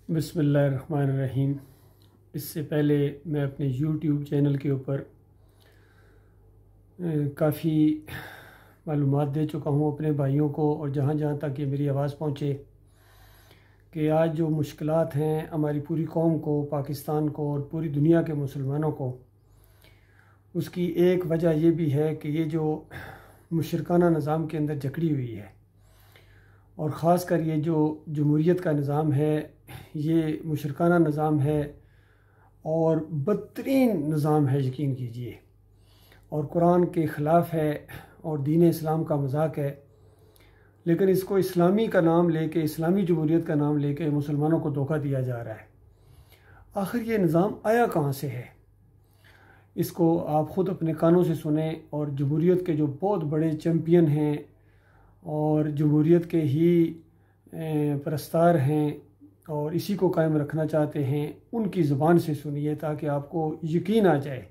بسم اللہ الرحمن الرحیم۔ اس سے پہلے میں اپنے یوٹیوب چینل کے اوپر کافی معلومات دے چکا ہوں اپنے بھائیوں کو، اور جہاں جہاں تک یہ میری آواز پہنچے کہ آج جو مشکلات ہیں ہماری پوری قوم کو، پاکستان کو اور پوری دنیا کے مسلمانوں کو، اس کی ایک وجہ یہ بھی ہے کہ یہ جو مشرکانہ نظام کے اندر جکڑی ہوئی ہے، اور خاص کر یہ جو جمہوریت کا نظام ہے، یہ مشرکانہ نظام ہے اور بدترین نظام ہے، یقین کیجئے، اور قرآن کے خلاف ہے اور دین اسلام کا مذاق ہے، لیکن اس کو اسلامی کا نام لے کے، اسلامی جمہوریت کا نام لے کے مسلمانوں کو دھوکہ دیا جا رہا ہے۔ آخر یہ نظام آیا کہاں سے ہے؟ اس کو آپ خود اپنے کانوں سے سنیں، اور جمہوریت کے جو بہت بڑے چیمپئن ہیں اور جمہوریت کے ہی پرستار ہیں اور اسی کو قائم رکھنا چاہتے ہیں، ان کی زبان سے سنیے تاکہ آپ کو یقین آ جائے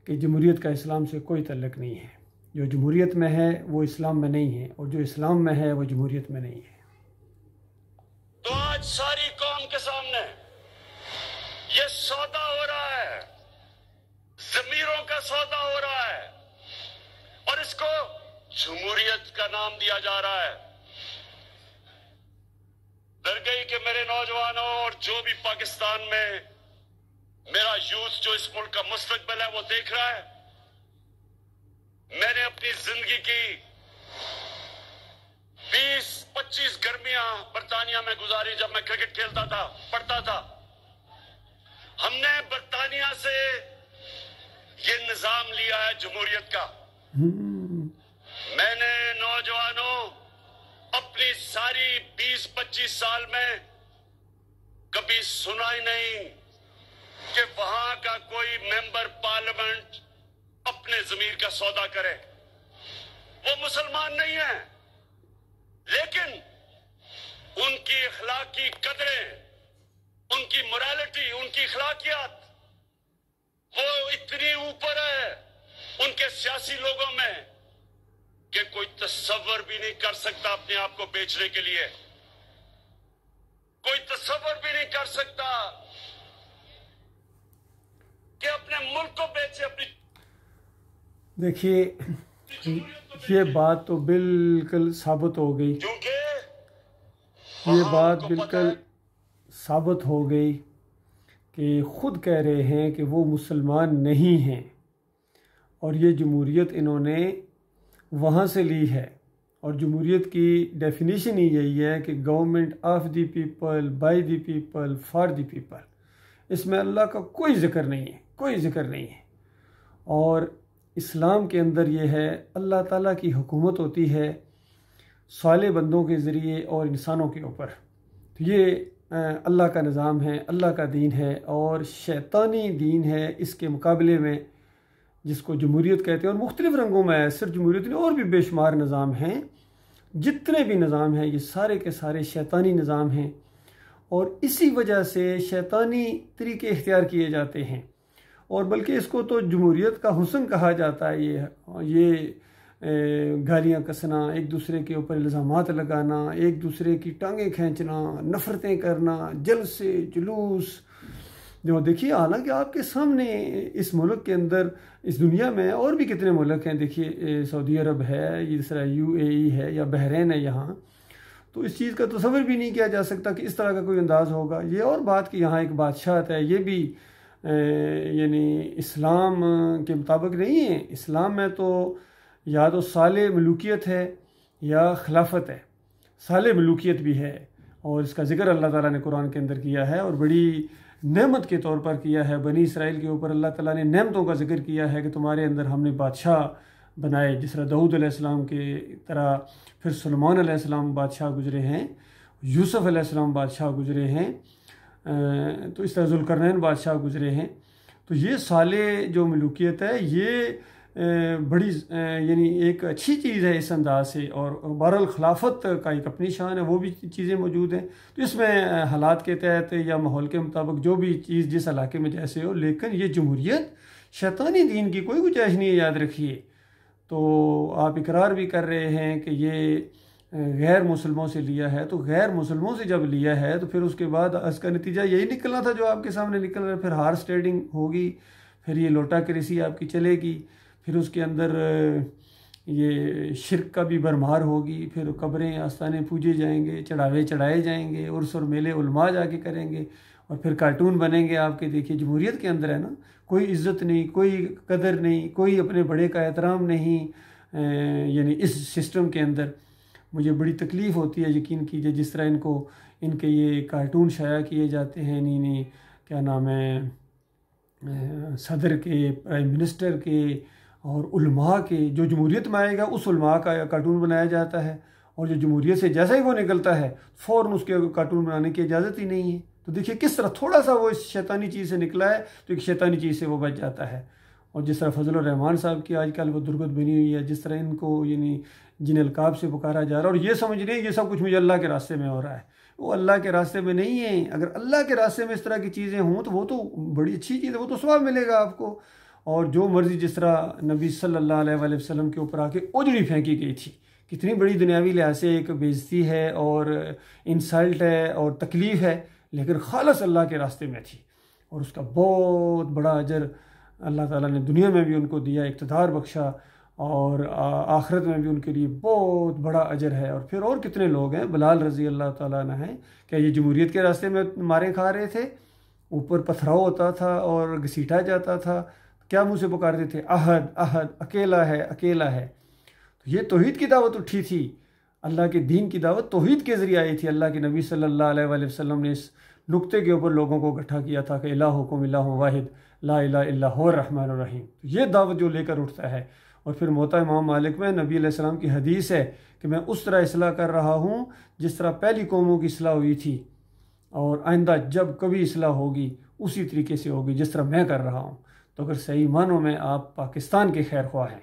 کہ جمہوریت کا اسلام سے کوئی تعلق نہیں ہے۔ جو جمہوریت میں ہے وہ اسلام میں نہیں ہے، اور جو اسلام میں ہے وہ جمہوریت میں نہیں ہے۔ تو آج ساری قوم کے سامنے یہ سودا ہو رہا ہے، ضمیروں کا سودا ہو رہا ہے، اور اس کو جمہوریت کا نام دیا جا رہا ہے۔ ڈر گئی کہ میرے نوجوانوں اور جو بھی پاکستان میں میرا یوتھ جو اس ملک کا مستقبل ہے وہ دیکھ رہا ہے، میں نے اپنی زندگی کی 20-25 گرمیاں برطانیہ میں گزاری جب میں کرکٹ کھیلتا تھا، پڑھتا تھا۔ ہم نے برطانیہ سے یہ نظام لیا ہے جمہوریت کا۔ میں نے نوجوانوں اپنی ساری 20-25 سال میں کبھی سنا ہی نہیں کہ وہاں کا کوئی ممبر پارلیمنٹ اپنے ضمیر کا سودا کرے۔ وہ مسلمان نہیں ہیں، لیکن ان کی اخلاقی قدریں، ان کی morality، ان کی اخلاقیات وہ اتنی اوپر ہے ان کے سیاسی لوگوں میں کہ کوئی تصور بھی نہیں کر سکتا اپنے آپ کو بیچنے کے لیے، کوئی تصور بھی نہیں کر سکتا کہ اپنے ملک کو بیچے، اپنی۔ دیکھیے، یہ بات تو بالکل ثابت ہو گئی، یہ بات بالکل ثابت ہو گئی کہ خود کہہ رہے ہیں کہ وہ مسلمان نہیں ہیں، اور یہ جمہوریت انہوں نے وہاں سے لی ہے، اور جمہوریت کی ڈیفینیشن ہی یہی ہے کہ government of the people, by the people, for the people. اس میں اللہ کا کوئی ذکر نہیں ہے، کوئی ذکر نہیں ہے۔ اور اسلام کے اندر یہ ہے، اللہ تعالیٰ کی حکومت ہوتی ہے صالح بندوں کے ذریعے اور انسانوں کے اوپر۔ یہ اللہ کا نظام ہے، اللہ کا دین ہے، اور شیطانی دین ہے اس کے مقابلے میں، جس کو جمہوریت کہتے ہیں، اور مختلف رنگوں میں ہے، صرف جمہوریت نہیں، اور بھی بے شمار نظام ہیں۔ جتنے بھی نظام ہیں یہ سارے کے سارے شیطانی نظام ہیں، اور اسی وجہ سے شیطانی طریقے اختیار کیے جاتے ہیں، اور بلکہ اس کو تو جمہوریت کا حسن کہا جاتا ہے۔ یہ گالیاں کسنا، ایک دوسرے کے اوپر الزامات لگانا، ایک دوسرے کی ٹانگیں کھینچنا، نفرتیں کرنا، جلسے جلوس، جو دیکھیے، حالانکہ آپ کے سامنے اس ملک کے اندر، اس دنیا میں اور بھی کتنے ملک ہیں، دیکھیے سعودی عرب ہے، اس طرح UAE ہے، یا بحرین ہے یہاں، تو اس چیز کا تصور بھی نہیں کیا جا سکتا کہ اس طرح کا کوئی انداز ہوگا۔ یہ اور بات کہ یہاں ایک بادشاہت ہے، یہ بھی یعنی اسلام کے مطابق نہیں ہے۔ اسلام میں تو یا تو صالح ملوکیت ہے یا خلافت ہے، صالح ملوکیت بھی ہے، اور اس کا ذکر اللہ تعالیٰ نے قرآن کے اندر کیا ہے، اور بڑی نعمت کے طور پر کیا ہے۔ بنی اسرائیل کے اوپر اللہ تعالیٰ نے نعمتوں کا ذکر کیا ہے کہ تمہارے اندر ہم نے بادشاہ بنائے، جس طرح داؤد علیہ السلام کے طرح، پھر سلیمان علیہ السلام بادشاہ گزرے ہیں، یوسف علیہ السلام بادشاہ گزرے ہیں، تو اس طرح ذوالقرنین بادشاہ گزرے ہیں۔ تو یہ صالح جو ملوکیت ہے، یہ بڑی یعنی ایک اچھی چیز ہے اس انداز سے، اور بہرحال خلافت کا ایک اپنی شان ہے، وہ بھی چیزیں موجود ہیں۔ تو اس میں حالات کے تحت یا ماحول کے مطابق جو بھی چیز جس علاقے میں جیسے ہو، لیکن یہ جمہوریت شیطانی دین کی کوئی گنجائش نہیں ہے، یاد رکھیے۔ تو آپ اقرار بھی کر رہے ہیں کہ یہ غیر مسلموں سے لیا ہے، تو غیر مسلموں سے جب لیا ہے تو پھر اس کے بعد اس کا نتیجہ یہی نکلنا تھا جو آپ کے سامنے نکل رہا ہے۔ پھر ہارس ٹریڈنگ ہوگی، پھر یہ لوٹا کرسی آپ کی چلے گی، پھر اس کے اندر یہ شرک کا بھی بھرمار ہوگی، پھر قبریں آستانے پوجے جائیں گے، چڑھاوے چڑھائے جائیں گے، عرس اور میلے علماء جا کے کریں گے، اور پھر کارٹون بنیں گے آپ کے۔ دیکھیے جمہوریت کے اندر ہے نا، کوئی عزت نہیں، کوئی قدر نہیں، کوئی اپنے بڑے کا احترام نہیں، یعنی اس سسٹم کے اندر مجھے بڑی تکلیف ہوتی ہے، یقین کیجئے جس طرح ان کے یہ کارٹون شائع کیے جاتے ہیں، نہیں کیا نام ہے، صدر کے، پرائم منسٹر کے اور علماء کے، جو جمہوریت میں آئے گا اس علماء کا کارٹون بنایا جاتا ہے، اور جو جمہوریت سے جیسا ہی وہ نکلتا ہے فوراً اس کے کارٹون بنانے کی اجازت ہی نہیں ہے۔ تو دیکھیے کس طرح تھوڑا سا وہ اس شیطانی چیز سے نکلا ہے تو ایک شیطانی چیز سے وہ بچ جاتا ہے۔ اور جس طرح فضل الرحمان صاحب کی آج کل وہ درگت بنی ہوئی ہے، جس طرح ان کو یعنی جن القاب سے پکارا جا رہا ہے، اور یہ سمجھ رہے ہیں یہ سب کچھ مجھے اللہ کے راستے میں ہو رہا ہے، وہ اللہ کے راستے میں نہیں ہے۔ اگر اللہ کے راستے میں اس طرح کی چیزیں ہوں تو وہ تو بڑی اچھی چیز ہے، وہ تو ثواب ملے گا آپ کو۔ اور جو مرضی جس طرح نبی صلی اللہ علیہ وآلہ وسلم کے اوپر آ کے اجڑی پھینکی گئی تھی، کتنی بڑی دنیاوی لحاظ سے ایک بےعزتی ہے اور انسلٹ ہے اور تکلیف ہے، لیکن خالص اللہ کے راستے میں تھی، اور اس کا بہت بڑا اجر اللہ تعالیٰ نے دنیا میں بھی ان کو دیا، اقتدار بخشا، اور آخرت میں بھی ان کے لیے بہت بڑا اجر ہے۔ اور پھر اور کتنے لوگ ہیں، بلال رضی اللہ تعالیٰ عنہ ہیں، کیا یہ جمہوریت کے راستے میں مارے کھا رہے تھے؟ اوپر پتھراؤ ہوتا تھا اور گھسیٹا جاتا تھا، کیا منہ سے پکارتے تھے؟ احد احد، اکیلا ہے اکیلا ہے۔ تو یہ توحید کی دعوت اٹھی تھی، اللہ کے دین کی دعوت توحید کے ذریعے آئی تھی۔ اللہ کے نبی صلی اللہ علیہ وآلہ وسلم نے اس نقطے کے اوپر لوگوں کو اکٹھا کیا تھا کہ الہکم الہ واحد لا الہ الا هو الرحمن الرحیم۔ یہ دعوت جو لے کر اٹھتا ہے، اور پھر موطا امام مالک میں نبی علیہ السلام کی حدیث ہے کہ میں اس طرح اصلاح کر رہا ہوں جس طرح پہلی قوموں کی اصلاح ہوئی تھی، اور آئندہ جب کبھی اصلاح ہوگی اسی طریقے سے ہوگی جس طرح میں کر رہا ہوں۔ تو اگر صحیح معنوں میں آپ پاکستان کے خیر خواہ ہیں،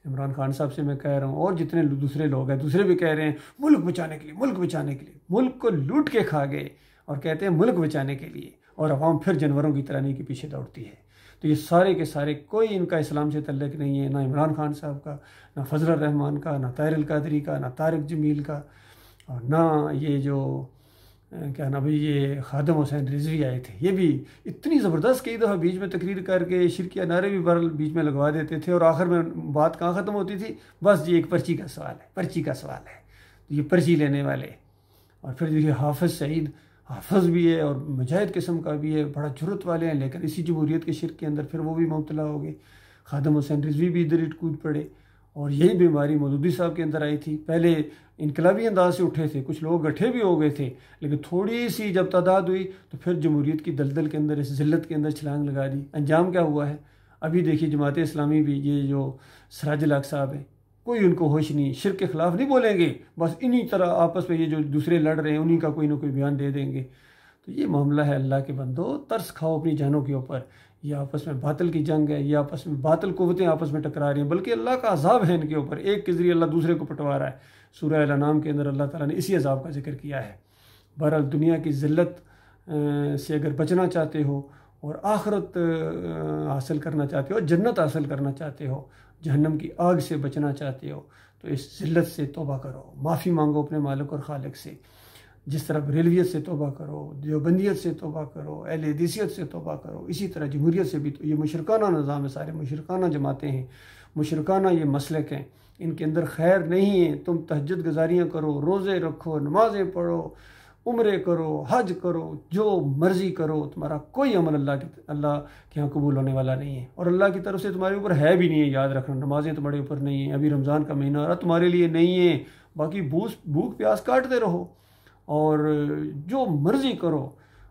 عمران خان صاحب سے میں کہہ رہا ہوں، اور جتنے دوسرے لوگ ہیں، دوسرے بھی کہہ رہے ہیں ملک بچانے کے لیے، ملک بچانے کے لیے، ملک کو لوٹ کے کھا گئے اور کہتے ہیں ملک بچانے کے لیے، اور عوام پھر جانوروں کی طرح کے پیچھے دوڑتی ہے۔ تو یہ سارے کے سارے کوئی ان کا اسلام سے تعلق نہیں ہے، نہ عمران خان صاحب کا، نہ فضل الرحمان کا، نہ طاہر القادری کا، نہ طارق جمیل کا، اور نہ یہ جو کیا نا بھائی یہ خادم حسین رضوی آئے تھے، یہ بھی اتنی زبردست کئی دفعہ بیچ میں تقریر کر کے شرکیہ نعرے بھی بہرحال بیچ میں لگوا دیتے تھے، اور آخر میں بات کہاں ختم ہوتی تھی؟ بس یہ ایک پرچی کا سوال ہے، پرچی کا سوال ہے، یہ پرچی لینے والے۔ اور پھر دیکھیے حافظ سعید، حافظ بھی ہے اور مجاہد قسم کا بھی ہے، بڑا جرت والے ہیں، لیکن اسی جمہوریت کے شرک کے اندر پھر وہ بھی مبتلا ہو گئے۔ خادم حسین رضوی بھی ادھر کود پڑے، اور یہی بیماری مودودی صاحب کے اندر آئی تھی۔ پہلے انقلابی انداز سے اٹھے تھے، کچھ لوگ گٹھے بھی ہو گئے تھے، لیکن تھوڑی سی جب تعداد ہوئی تو پھر جمہوریت کی دلدل کے اندر، اس ذلت کے اندر چھلانگ لگا دی۔ انجام کیا ہوا ہے؟ ابھی دیکھیے جماعت اسلامی بھی، یہ جو سراج الحق صاحب ہیں، کوئی ان کو ہوش نہیں، شرک کے خلاف نہیں بولیں گے، بس انہی طرح آپس میں یہ جو دوسرے لڑ رہے ہیں انہی کا کوئی نہ کوئی بیان دے دیں گے۔ تو یہ معاملہ ہے اللہ کے بندو، ترس کھاؤ اپنی جانوں کے اوپر۔ یہ آپس میں باطل کی جنگ ہے، یہ آپس میں باطل قوتیں آپس میں ٹکرا رہی ہیں، بلکہ اللہ کا عذاب ہے ان کے اوپر، ایک کے ذریعے اللہ دوسرے کو پٹوا رہا ہے۔ سورہ الانعام کے اندر اللہ تعالیٰ نے اسی عذاب کا ذکر کیا ہے۔ بہرحال دنیا کی ذلت سے اگر بچنا چاہتے ہو اور آخرت حاصل کرنا چاہتے ہو، جنت حاصل کرنا چاہتے ہو، جہنم کی آگ سے بچنا چاہتے ہو، تو اس ذلت سے توبہ کرو، معافی مانگو اپنے مالک اور خالق سے، جس طرح بریلویت سے توبہ کرو، دیوبندیت سے توبہ کرو، اہل حدیثیت سے توبہ کرو، اسی طرح جمہوریت سے بھی۔ تو یہ مشرکانہ نظام ہے، سارے مشرکانہ جماعتیں ہیں، مشرکانہ یہ مسلک ہیں، ان کے اندر خیر نہیں ہے۔ تم تہجد گزاریاں کرو، روزے رکھو، نمازیں پڑھو، عمرے کرو، حج کرو، جو مرضی کرو، تمہارا کوئی عمل اللہ کے یہاں قبول ہونے والا نہیں ہے، اور اللہ کی طرف سے تمہارے اوپر ہے بھی نہیں ہے۔ یاد رکھنا، نمازیں تمہارے اوپر نہیں ہیں، ابھی رمضان کا مہینہ آ رہا تمہارے لیے نہیں ہے، باقی بھوک پیاس کاٹتے رہو اور جو مرضی کرو،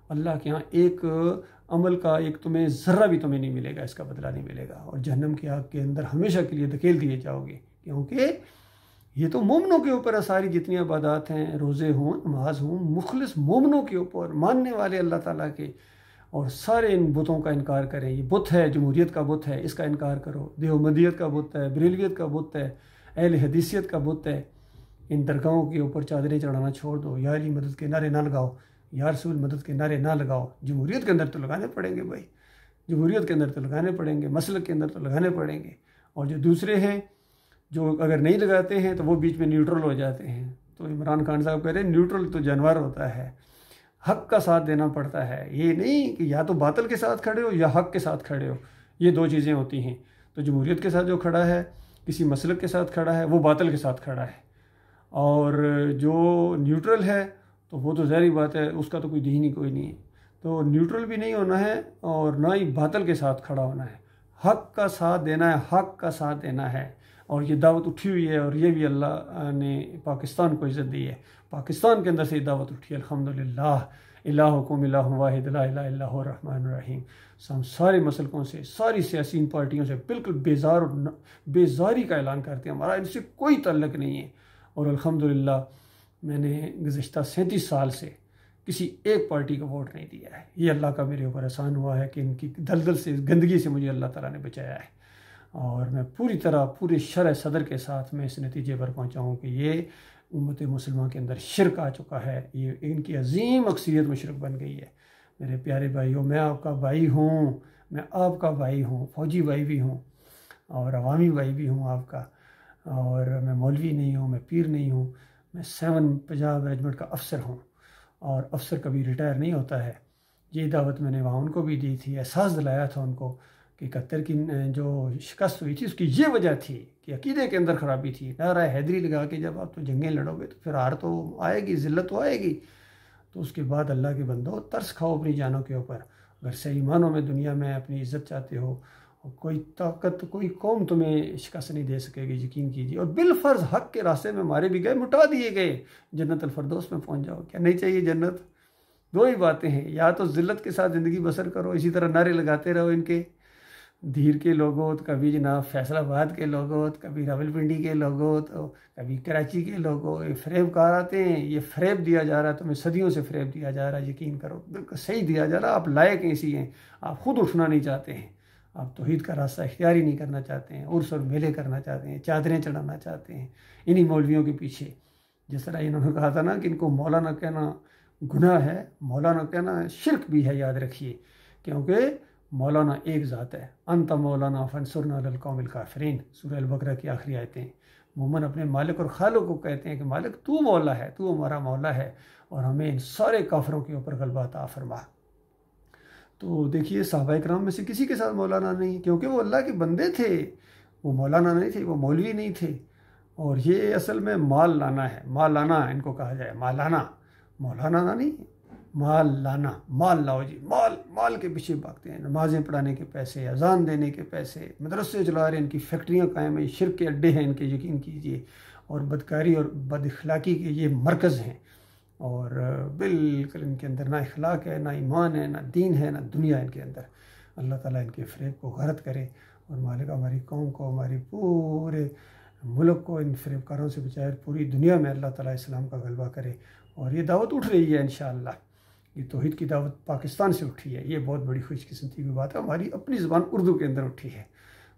اللہ کے ہاں ایک عمل کا ایک تمہیں ذرہ بھی تمہیں نہیں ملے گا، اس کا بدلہ نہیں ملے گا، اور جہنم کی آگ کے اندر ہمیشہ کے لیے دھکیل دیے جاؤ گے۔ کیونکہ یہ تو مومنوں کے اوپر ہے، ساری جتنی عبادات ہیں، روزے ہوں، نماز ہوں، مخلص مومنوں کے اوپر، ماننے والے اللہ تعالیٰ کے، اور سارے ان بتوں کا انکار کریں۔ یہ بت ہے، جمہوریت کا بت ہے، اس کا انکار کرو، دیوبندیت کا بت ہے، بریلویت کا بت ہے، اہل حدیثیت کا بت ہے۔ ان درگاہوں کے اوپر چادریں چڑھانا چھوڑ دو، یا علی مدد کے نعرے نہ لگاؤ، یا رسول مدد کے نعرے نہ لگاؤ۔ جمہوریت کے اندر تو لگانے پڑیں گے بھائی، جمہوریت کے اندر تو لگانے پڑیں گے، مسلک کے اندر تو لگانے پڑیں گے۔ اور جو دوسرے ہیں جو اگر نہیں لگاتے ہیں تو وہ بیچ میں نیوٹرل ہو جاتے ہیں، تو عمران خان صاحب کہہ رہے ہیں نیوٹرل تو جانور ہوتا ہے، حق کا ساتھ دینا پڑتا ہے، یہ نہیں کہ یا تو باطل کے ساتھ کھڑے ہو یا حق کے ساتھ کھڑے ہو، یہ دو چیزیں ہوتی ہیں۔ تو جمہوریت کے ساتھ جو کھڑا ہے، کسی مسلک کے ساتھ کھڑا ہے، وہ باطل کے ساتھ کھڑا ہے، اور جو نیوٹرل ہے تو وہ تو ظاہری بات ہے، اس کا تو کوئی دین ہی کوئی نہیں ہے۔ تو نیوٹرل بھی نہیں ہونا ہے اور نہ ہی باطل کے ساتھ کھڑا ہونا ہے، حق کا ساتھ دینا ہے، حق کا ساتھ دینا ہے۔ اور یہ دعوت اٹھی ہوئی ہے، اور یہ بھی اللہ نے پاکستان کو عزت دی ہے، پاکستان کے اندر سے یہ دعوت اٹھی ہے الحمدللہ۔ الہکم الہ واحد لا الہ الا هو الرحمن الرحیم۔ ہم سارے مسلکوں سے، ساری سیاسی پارٹیوں سے بالکل بیزار اور بیزاری کا اعلان کرتے ہیں، ہمارا ان سے کوئی تعلق نہیں ہے۔ اور الحمدللہ میں نے گزشتہ 37 سال سے کسی ایک پارٹی کو ووٹ نہیں دیا ہے۔ یہ اللہ کا میرے اوپر احسان ہوا ہے کہ ان کی دلدل سے، گندگی سے مجھے اللہ تعالیٰ نے بچایا ہے، اور میں پوری طرح پورے شرح صدر کے ساتھ میں اس نتیجے پر پہنچا ہوں کہ یہ امت مسلمہ کے اندر شرک آ چکا ہے، یہ ان کی عظیم اکثریت میں شرک بن گئی ہے۔ میرے پیارے بھائیوں، میں آپ کا بھائی ہوں، میں آپ کا بھائی ہوں، فوجی بھائی بھی ہوں اور عوامی بھائی بھی ہوں آپ کا، اور میں مولوی نہیں ہوں، میں پیر نہیں ہوں، میں 7 پنجاب ریجمنٹ کا افسر ہوں، اور افسر کبھی ریٹائر نہیں ہوتا ہے۔ یہ دعوت میں نے وہاں ان کو بھی دی تھی، احساس دلایا تھا ان کو کہ 71 کی جو شکست ہوئی تھی اس کی یہ وجہ تھی کہ عقیدے کے اندر خرابی تھی۔ نعرہ حیدری لگا کے جب آپ تو جنگیں لڑو گے تو پھر ہار تو آئے گی، ذلت تو آئے گی۔ تو اس کے بعد اللہ کے بندو، ترس کھاؤ اپنی جانوں کے اوپر۔ اگر صحیح معنوں میں دنیا میں اپنی عزت چاہتے ہو، کوئی طاقت، کوئی قوم تمہیں شکست نہیں دے سکے گی، یقین کیجیے۔ اور بالفرض حق کے راستے میں مارے بھی گئے، مٹا دیے گئے، جنت الفردوس میں پہنچ جاؤ۔ کیا نہیں چاہیے جنت؟ دو ہی باتیں ہیں، یا تو ذلت کے ساتھ زندگی بسر کرو، اسی طرح نعرے لگاتے رہو ان کے، دھیر کے لوگوں، کبھی جناب فیصل آباد کے لوگوں، کبھی راولپنڈی کے لوگوں، تو کبھی کراچی کے لوگوں، یہ فریب کار آتے ہیں، یہ فریب دیا جا رہا ہے تمہیں، صدیوں سے فریب دیا جا رہا ہے، یقین کرو بالکل صحیح دیا جا رہا ہے۔ آپ لائق ایسی ہیں، آپ خود اٹھنا نہیں چاہتے ہیں، آپ توحید کا راستہ اختیار ہی نہیں کرنا چاہتے ہیں، عرس اور میلے کرنا چاہتے ہیں، چادریں چڑھانا چاہتے ہیں انہی مولویوں کے پیچھے۔ جس طرح انہوں نے کہا تھا نا کہ ان کو مولانا کہنا گناہ ہے، مولانا کہنا شرک بھی ہے، یاد رکھیے، کیونکہ مولانا ایک ذات ہے۔ انت مولانا فانصرنا علی القوم الکافرین، سورہ البقرہ کی آخری آیتیں۔ مومن اپنے مالک اور خالق کو کہتے ہیں کہ مالک تو مولا ہے، تو ہمارا مولا ہے، اور ہمیں ان سارے کافروں کے اوپر غلبہ عطا فرما۔ تو دیکھیے صحابہ کرام میں سے کسی کے ساتھ مولانا نہیں، کیونکہ وہ اللہ کے بندے تھے، وہ مولانا نہیں تھے، وہ مولوی نہیں تھے۔ اور یہ اصل میں مال لانا ہے، مال لانا ان کو کہا جائے، مال لانا، مولانا نہیں، مال لانا، مال لاؤ جی، مال کے پیچھے بھاگتے ہیں، نمازیں پڑھانے کے پیسے، اذان دینے کے پیسے، مدرسے چلا رہے ہیں، ان کی فیکٹریاں قائم ہیں، شرک کے اڈے ہیں ان کے، یقین کیجئے، اور بدکاری اور بد اخلاقی کے یہ مرکز ہیں، اور بالکل ان کے اندر نہ اخلاق ہے، نہ ایمان ہے، نہ دین ہے، نہ دنیا ان کے اندر۔ اللہ تعالیٰ ان کے فریب کو غارت کرے، اور مالک ہماری قوم کو، ہماری پورے ملک کو ان فریب کاروں سے بچائے، پوری دنیا میں اللہ تعالیٰ اسلام کا غلبہ کرے۔ اور یہ دعوت اٹھ رہی ہے انشاءاللہ، یہ توحید کی دعوت پاکستان سے اٹھی ہے، یہ بہت بڑی خوش قسمتی کی بات ہے، ہماری اپنی زبان اردو کے اندر اٹھی ہے۔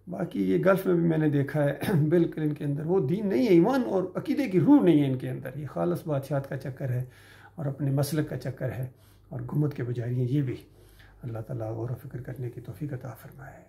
باقی یہ گلف میں بھی میں نے دیکھا ہے، بالکل ان کے اندر وہ دین نہیں ہے، ایمان اور عقیدے کی روح نہیں ہے ان کے اندر، یہ خالص بادشاہت کا چکر ہے اور اپنے مسلک کا چکر ہے، اور گمت کے پجاری ہیں یہ بھی۔ اللہ تعالیٰ غور و فکر کرنے کی توفیق عطا فرمائے۔